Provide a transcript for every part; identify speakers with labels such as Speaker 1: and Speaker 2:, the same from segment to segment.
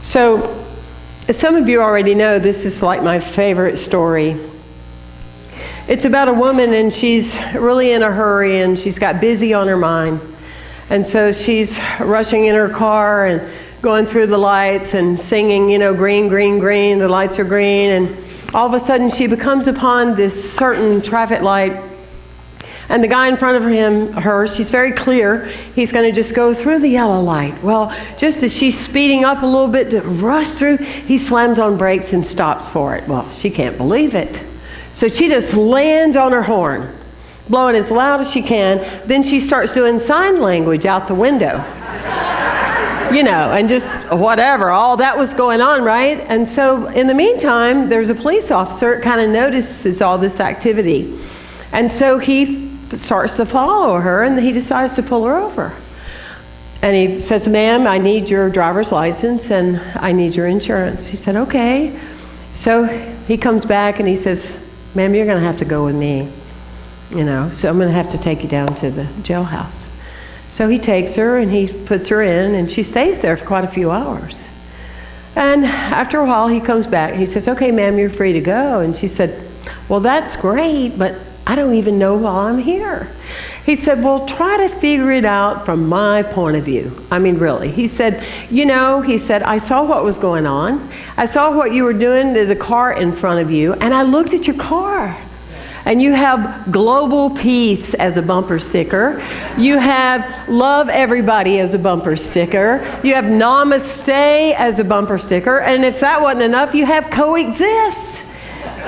Speaker 1: So, as some of you already know, this is like my favorite story. It's about a woman, and she's really in a hurry, and she's got busy on her mind. And so she's rushing in her car and going through the lights and singing, green, green, green, the lights are green. And all of a sudden she becomes upon this certain traffic light. And the guy in front of her, she's very clear, he's going to just go through the yellow light. Well, just as she's speeding up a little bit to rush through, he slams on brakes and stops for it. Well, she can't believe it. So she just lands on her horn, blowing as loud as she can. Then she starts doing sign language out the window. And just whatever, all that was going on, right? And so in the meantime, there's a police officer kind of notices all this activity. And so he starts to follow her, and he decides to pull her over. And he says, "Ma'am, I need your driver's license and I need your insurance." She said, "Okay." So he comes back and he says, "Ma'am, you're going to have to go with me. So I'm going to have to take you down to the jailhouse." So he takes her and he puts her in, and she stays there for quite a few hours. And after a while, he comes back and he says, "Okay, ma'am, you're free to go." And she said, "Well, that's great, but I don't even know why I'm here." He said, "Well, try to figure it out from my point of view." I mean, really. He said, "I saw what was going on. I saw what you were doing to the car in front of you, and I looked at your car. And you have global peace as a bumper sticker. You have love everybody as a bumper sticker. You have namaste as a bumper sticker. And if that wasn't enough, you have coexist.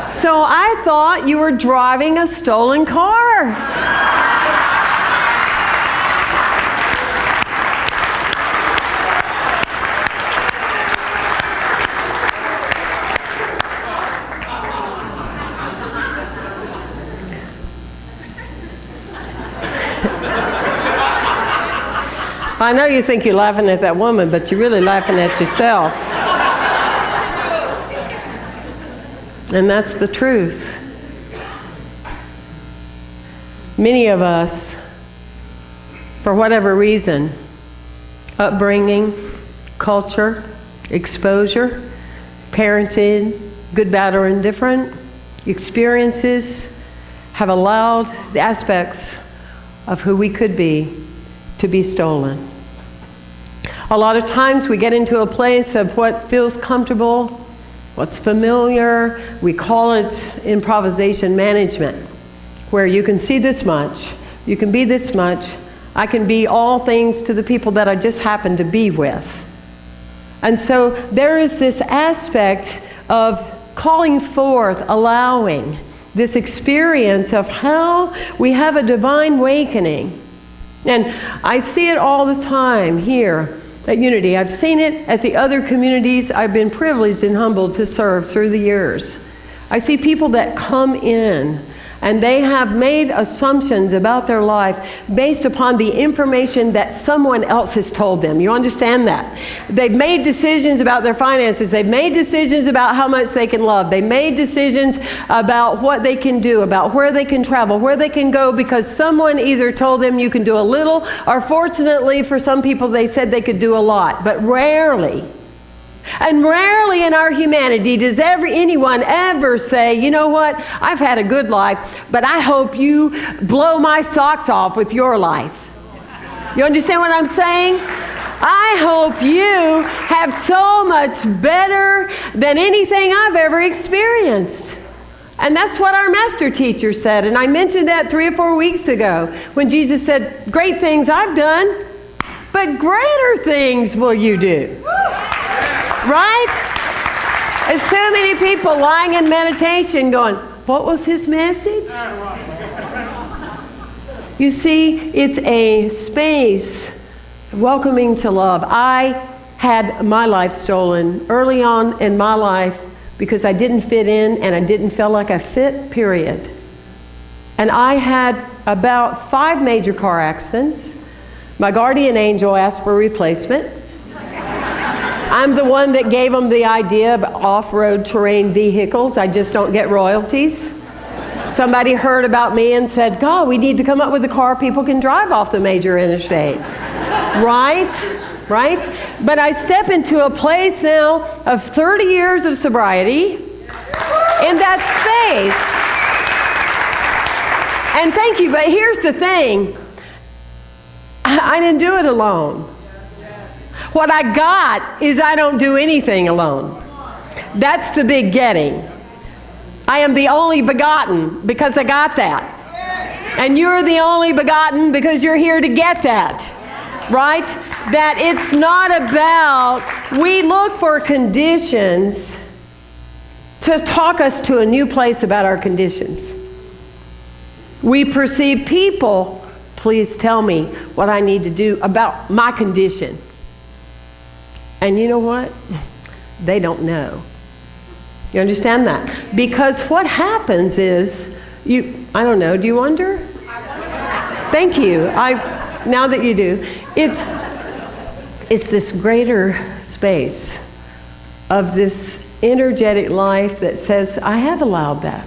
Speaker 1: So I thought you were driving a stolen car." I know you think you're laughing at that woman, but you're really laughing at yourself. And that's the truth. Many of us, for whatever reason, upbringing, culture, exposure, parenting, good, bad, or indifferent, experiences, have allowed the aspects of who we could be to be stolen. A lot of times we get into a place of what feels comfortable, what's familiar. We call it improvisation management, where you can see this much, you can be this much, I can be all things to the people that I just happen to be with. And so there is this aspect of calling forth, allowing this experience of how we have a divine awakening. And I see it all the time here at Unity. I've seen it at the other communities I've been privileged and humbled to serve through the years. I see people that come in and they have made assumptions about their life based upon the information that someone else has told them. You understand that? They've made decisions about their finances. They've made decisions about how much they can love. They made decisions about what they can do, about where they can travel, where they can go, because someone either told them you can do a little, or fortunately for some people they said they could do a lot, but rarely. And rarely in our humanity does anyone ever say, "You know what, I've had a good life, but I hope you blow my socks off with your life." You understand what I'm saying? I hope you have so much better than anything I've ever experienced. And that's what our master teacher said. And I mentioned that 3 or 4 weeks ago when Jesus said, "Great things I've done, but greater things will you do." Right? There's too many people lying in meditation going, "What was his message?" You see, it's a space welcoming to love. I had my life stolen early on in my life because I didn't fit in and I didn't feel like I fit, period. And I had about 5 major car accidents. My guardian angel asked for replacement. I'm the one that gave them the idea of off-road terrain vehicles. I just don't get royalties. Somebody heard about me and said, "God, we need to come up with a car people can drive off the major interstate." Right? right? But I step into a place now of 30 years of sobriety in that space. And thank you, but here's the thing. I didn't do it alone. What I got is I don't do anything alone. That's the big getting. I am the only begotten because I got that. And you're the only begotten because you're here to get that. Right? That it's not about, we look for conditions to talk us to a new place about our conditions. We perceive people, please tell me what I need to do about my condition. And you know what? They don't know. You understand that? Because what happens is, I don't know, do you wonder? Thank you. Now that you do, it's this greater space of this energetic life that says, I have allowed that.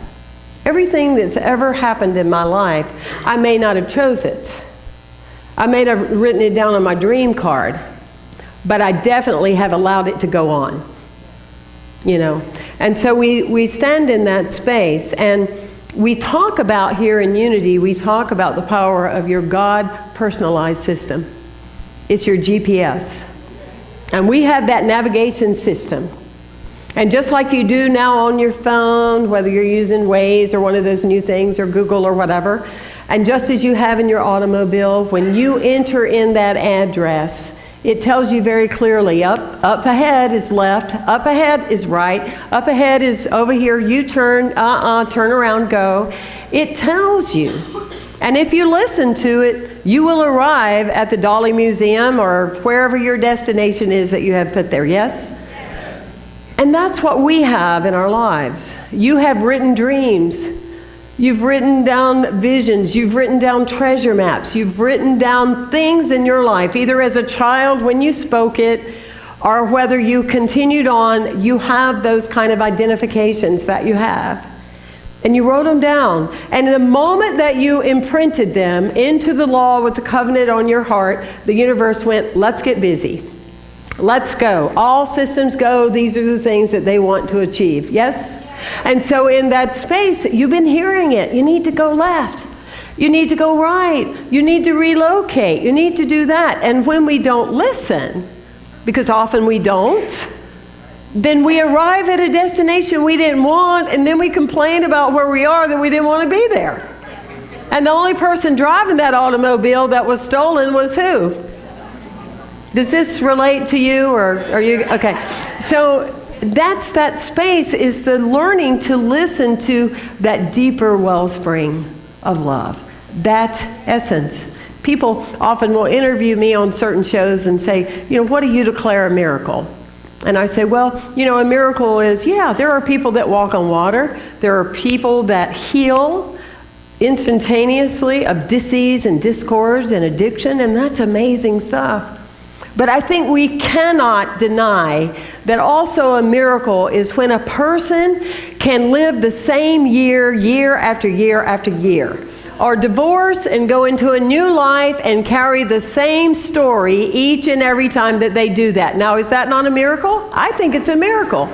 Speaker 1: Everything that's ever happened in my life, I may not have chose it. I may have written it down on my dream card, but I definitely have allowed it to go on. You know, and so we stand in that space, and we talk about here in Unity, we talk about the power of your God personalized system. It's your GPS. And we have that navigation system. And just like you do now on your phone, whether you're using Waze or one of those new things or Google or whatever, and just as you have in your automobile, when you enter in that address, it tells you very clearly, up ahead is left, up ahead is right, up ahead is over here, you turn, turn around, go. It tells you. And if you listen to it, you will arrive at the Dolly Museum or wherever your destination is that you have put there, yes? And that's what we have in our lives. You have written dreams. You've written down visions. You've written down treasure maps. You've written down things in your life, either as a child when you spoke it, or whether you continued on, you have those kind of identifications that you have. And you wrote them down. And the moment that you imprinted them into the law with the covenant on your heart, the universe went, let's get busy. Let's go. All systems go. These are the things that they want to achieve. Yes? And so in that space, you've been hearing it. You need to go left. You need to go right. You need to relocate. You need to do that. And when we don't listen, because often we don't, then we arrive at a destination we didn't want, and then we complain about where we are that we didn't want to be there. And the only person driving that automobile that was stolen was who? Does this relate to you, or are you, okay. So that's that space, is the learning to listen to that deeper wellspring of love, that essence. People often will interview me on certain shows and say, you know, what do you declare a miracle? And I say, well, you know, a miracle is, yeah, there are people that walk on water. There are people that heal instantaneously of disease and discord and addiction, and that's amazing stuff. But I think we cannot deny that also a miracle is when a person can live the same year, year after year after year, or divorce and go into a new life and carry the same story each and every time that they do that. Now, is that not a miracle? I think it's a miracle.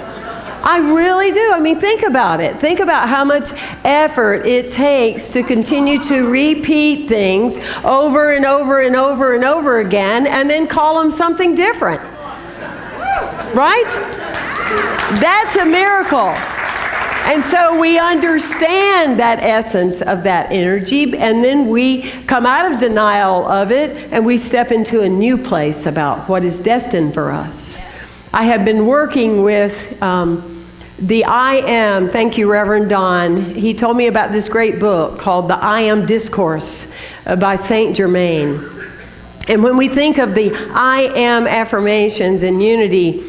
Speaker 1: I really do. I mean, think about it. Think about how much effort it takes to continue to repeat things over and over and over and over again, and then call them something different. Right? That's a miracle. And so we understand that essence of that energy, and then we come out of denial of it, and we step into a new place about what is destined for us. I have been working with the I Am, thank you, Reverend Don. He told me about this great book called The I Am Discourse by Saint Germain. And when we think of the I Am affirmations in Unity,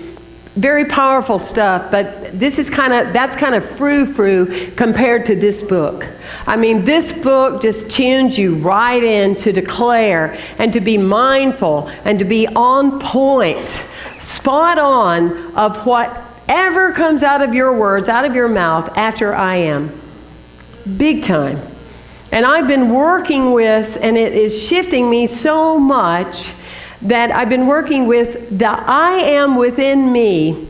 Speaker 1: very powerful stuff, but that's kind of frou-frou compared to this book. I mean, this book just tunes you right in to declare and to be mindful and to be on point, spot on of whatever comes out of your words, out of your mouth after I am. Big time. And I've been working with, and it is shifting me so much, that I've been working with the I am within me.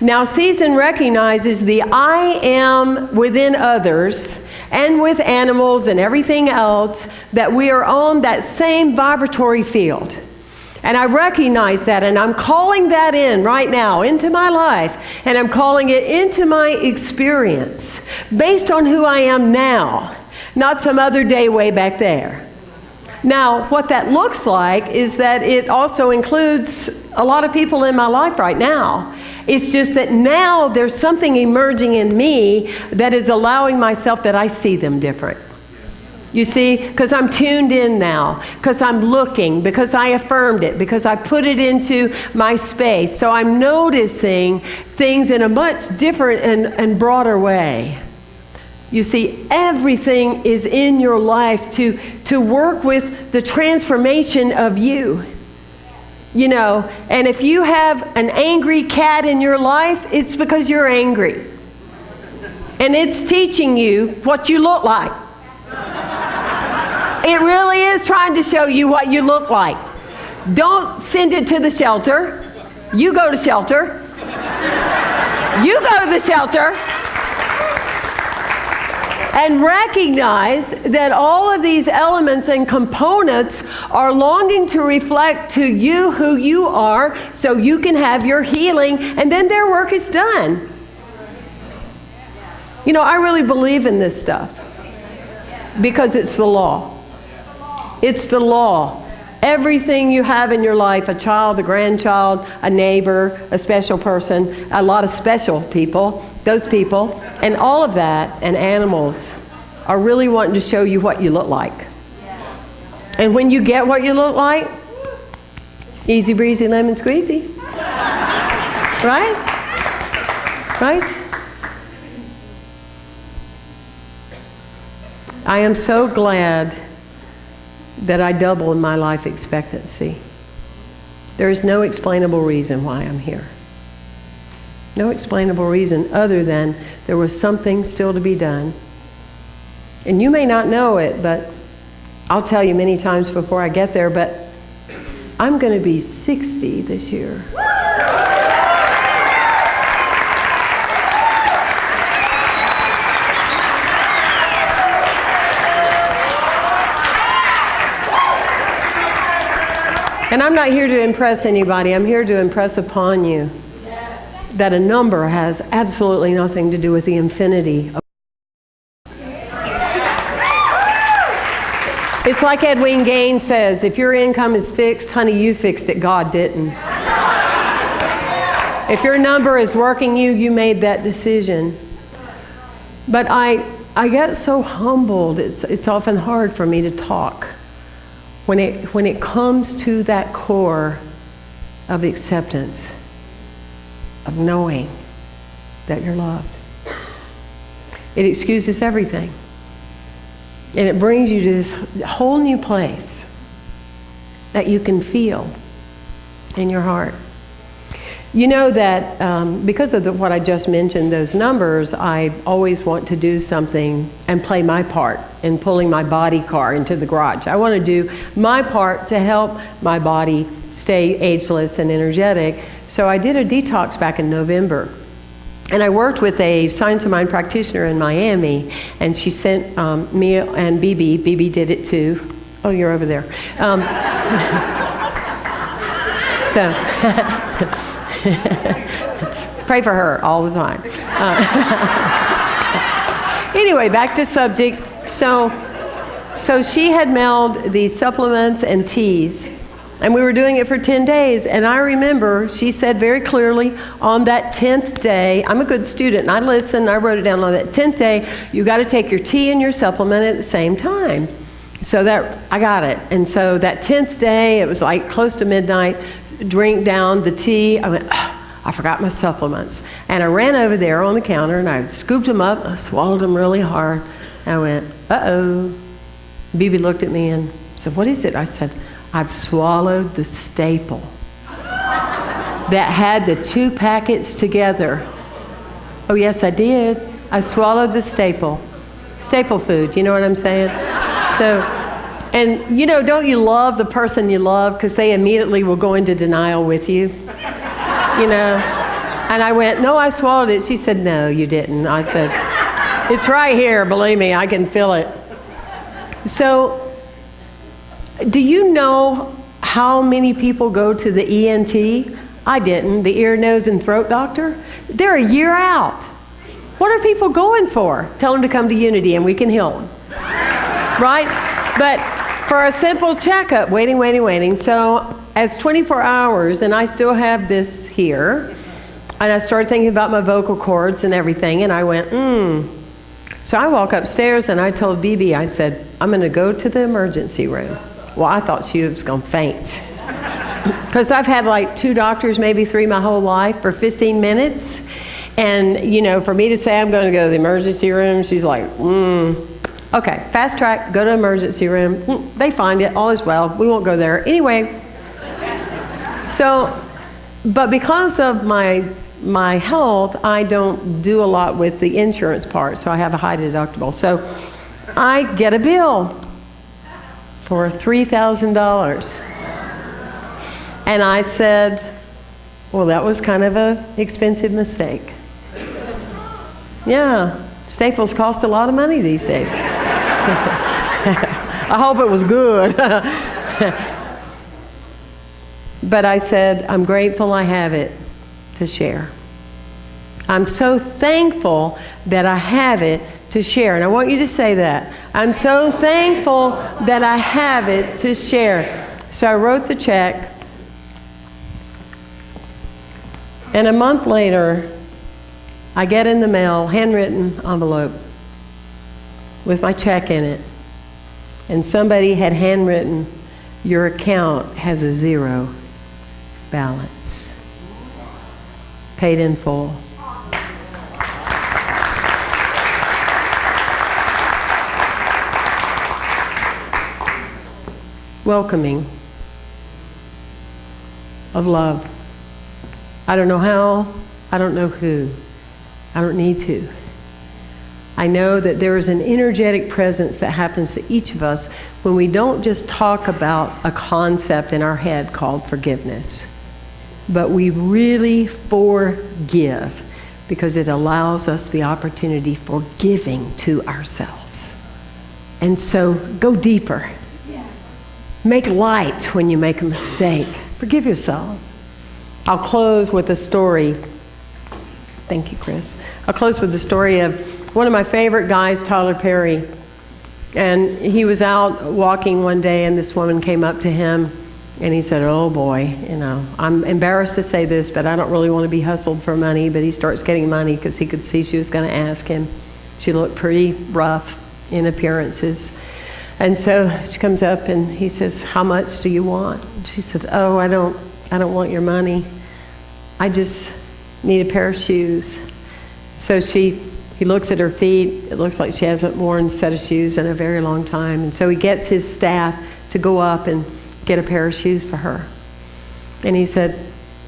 Speaker 1: Now, Season recognizes the I am within others and with animals and everything else, that we are on that same vibratory field. And I recognize that, and I'm calling that in right now into my life, and I'm calling it into my experience based on who I am now, not some other day way back there. Now, what that looks like is that it also includes a lot of people in my life right now. It's just that now there's something emerging in me that is allowing myself that I see them different. You see, because I'm tuned in now, because I'm looking, because I affirmed it, because I put it into my space. So I'm noticing things in a much different and broader way. You see, everything is in your life to work with the transformation of you. You know, and if you have an angry cat in your life, it's because you're angry. And it's teaching you what you look like. It really is trying to show you what you look like. Don't send it to the shelter. You go to shelter. You go to the shelter. And recognize that all of these elements and components are longing to reflect to you who you are, so you can have your healing, and then their work is done. You know, I really believe in this stuff because it's the law. It's the law. Everything you have in your life, a child, a grandchild, a neighbor, a special person, a lot of special people, those people, and all of that, and animals are really wanting to show you what you look like. And when you get what you look like, easy breezy lemon squeezy. Right? Right? I am so glad that I doubled my life expectancy. There is no explainable reason why I'm here. No explainable reason other than there was something still to be done. And you may not know it, but I'll tell you many times before I get there, but I'm going to be 60 this year. And I'm not here to impress anybody. I'm here to impress upon you that a number has absolutely nothing to do with the infinity. It's like Edwin Gaines says, if your income is fixed, honey, you fixed it, God didn't. If your number is working you made that decision. But I get so humbled, it's often hard for me to talk. When it comes to that core of acceptance, of knowing that you're loved, it excuses everything. And it brings you to this whole new place that you can feel in your heart. You know that because of what I just mentioned, those numbers, I always want to do something and play my part in pulling my body car into the garage. I want to do my part to help my body stay ageless and energetic. So I did a detox back in November. And I worked with a Science of Mind practitioner in Miami, and she sent me and BB. BB did it too. Oh, you're over there. Pray for her all the time. Anyway, back to subject. So she had mailed these supplements and teas, and we were doing it for 10 days. And I remember she said very clearly on that 10th day, I'm a good student, and I listened, I wrote it down on that 10th day, you got to take your tea and your supplement at the same time. So that, I got it. And so that 10th day, it was like close to midnight, drink down the tea. I went, I forgot my supplements. And I ran over there on the counter and I scooped them up. I swallowed them really hard. And I went, uh-oh. Bibi looked at me and said, what is it? I said, I've swallowed the staple that had the 2 packets together. Oh, yes, I did. I swallowed the staple. Staple food, you know what I'm saying? So, And, don't you love the person you love because they immediately will go into denial with you? And I went, no, I swallowed it. She said, no, you didn't. I said, it's right here. Believe me, I can feel it. So, do you know how many people go to the ENT? I didn't. The ear, nose, and throat doctor. They're a year out. What are people going for? Tell them to come to Unity and we can heal them. Right? But for a simple checkup, waiting. So as 24 hours, and I still have this here, and I started thinking about my vocal cords and everything, and I went, So I walk upstairs and I told Bibi, I said, I'm going to go to the emergency room. Well, I thought she was going to faint. Because I've had like 2 doctors, maybe 3 my whole life for 15 minutes. And, for me to say I'm going to go to the emergency room, she's like, Okay, fast track, go to emergency room. They find it, all is well. We won't go there. Anyway, but because of my health, I don't do a lot with the insurance part, so I have a high deductible. So I get a bill for $3,000. And I said, well, that was kind of an expensive mistake. Yeah, Staples cost a lot of money these days. I hope it was good. But I said, I'm grateful I have it to share. I'm so thankful that I have it to share. And I want you to say that. I'm so thankful that I have it to share. So I wrote the check. And a month later, I get in the mail, handwritten envelope with my check in it. And somebody had handwritten, your account has a 0 balance. Paid in full. Welcoming of love. I don't know how, I don't know who, I don't need to. I know that there is an energetic presence that happens to each of us when we don't just talk about a concept in our head called forgiveness, but we really forgive because it allows us the opportunity for giving to ourselves. And so go deeper. Make light when you make a mistake. Forgive yourself. I'll close with a story. Thank you, Chris. I'll close with the story of one of my favorite guys, Tyler Perry. And he was out walking one day and this woman came up to him and he said, oh boy, I'm embarrassed to say this, but I don't really want to be hustled for money. But he starts getting money because he could see she was going to ask him. She looked pretty rough in appearances. And so she comes up and he says, how much do you want? She said, oh, I don't want your money. I just need a pair of shoes. So he looks at her feet. It looks like she hasn't worn a set of shoes in a very long time. And so he gets his staff to go up and get a pair of shoes for her. And he said,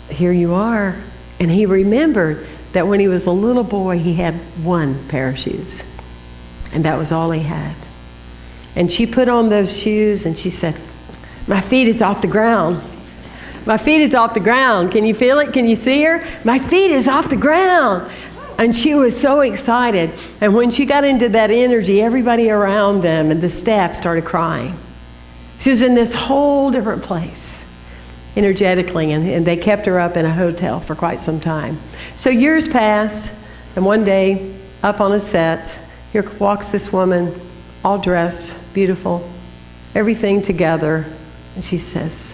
Speaker 1: here you are. And he remembered that when he was a little boy, he had 1 pair of shoes. And that was all he had. And she put on those shoes and she said, my feet is off the ground. My feet is off the ground. Can you feel it? Can you see her? My feet is off the ground. And she was so excited. And when she got into that energy, everybody around them and the staff started crying. She was in this whole different place, energetically, and they kept her up in a hotel for quite some time. So years passed, and one day, up on a set, here walks this woman, all dressed, beautiful, everything together, and she says,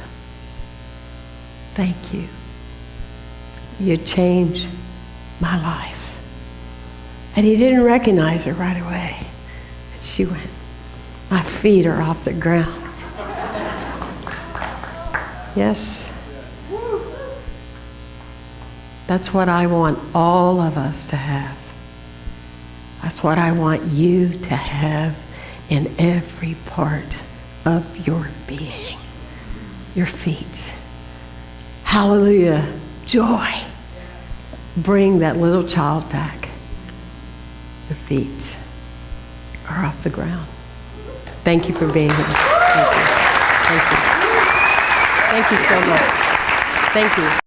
Speaker 1: thank you. You changed my life. And he didn't recognize her right away. And she went, my feet are off the ground. Yes. That's what I want all of us to have. That's what I want you to have in every part of your being. Your feet. Hallelujah. Joy. Bring that little child back. Your feet are off the ground. Thank you for being here. Thank you. Thank you. Thank you so much. Thank you.